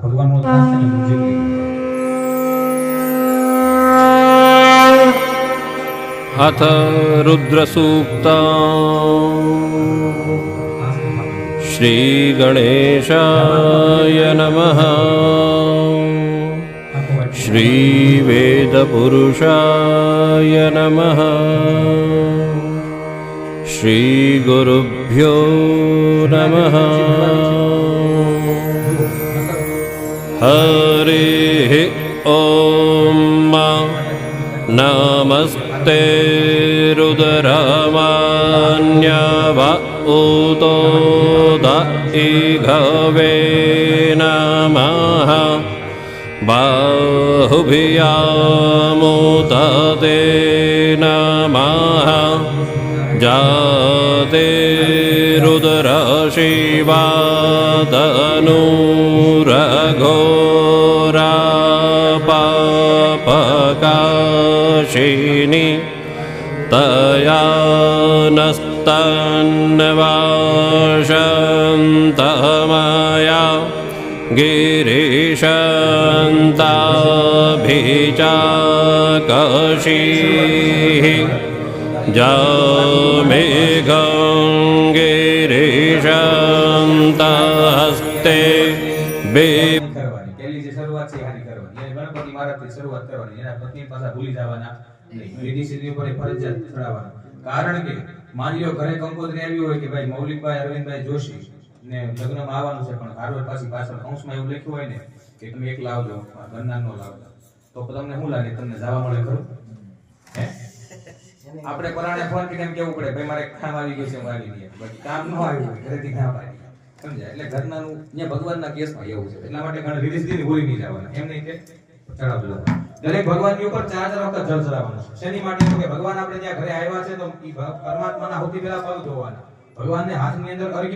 ભગવાનનો ત્રાસ છે ને મ્યુઝિક अथ रुद्रसूक्तम् श्रीगणेशाय नमः। श्रीवेदपुरुषाय नमः। श्रीगुरुभ्यो नमः। हरिः ॐ नमस्ते रुद्रमान्यव उतो द इघवे नमः। बाहुभ्यामुदते नमः। जाते रुद्रशिवादनुरघोरा पापकाशिनी तया नस्तन्वाशन्तमया गिरीशन्ताभिचाकशीः जामेघं गिरीशन्तहस्ते કરવાની પહેલી જે શરૂઆત છે હારી કરવાની એ ગણપતિ મહારાજથી શરૂઆત કરવાની એના પત્ની પાછા ભૂલી જવાના નહીં વિધિ સિદ્ધિ ઉપર ફરજિયાત ચડાવવાનું કારણ કે માની લો ઘરે કંકોત્રી આવી હોય કે ભાઈ મૌલિકભાઈ અરવિંદભાઈ જોશી ને લગ્નમાં આવવાનું છે પણ હારવાર પાછળ કૌંસમાં એવું લખ્યું હોય ને કે તમે એકલા આવજો ઘરના નો લાવજો તો તમને શું લાગે તમને જવા મળે ખરું હે આપણે પરાણે ફોન કરીને કેવું પડે ભાઈ મારે કામ આવી ગયું છે હું આવી નહીં બાકી કામ ન આવ્યું ઘરેથી કામ આવી સમજાય એટલે ઘરનાનું અહીંયા ભગવાનના કેસમાં એવું છે એટલા માટે ઘણા રીતિથી ભૂલી નહીં જવાના એમ નહીં કે ચડાવજો દરેક ભગવાનની ઉપર 4 વખત જળ ચડાવવાનું છે શેની માટે તો કે ભગવાન આપણે ત્યાં ઘરે આવ્યા છે તો ઈ પરમાત્માના સૌથી પહેલા પગ ધોવાના ભગવાનને હાથની અંદર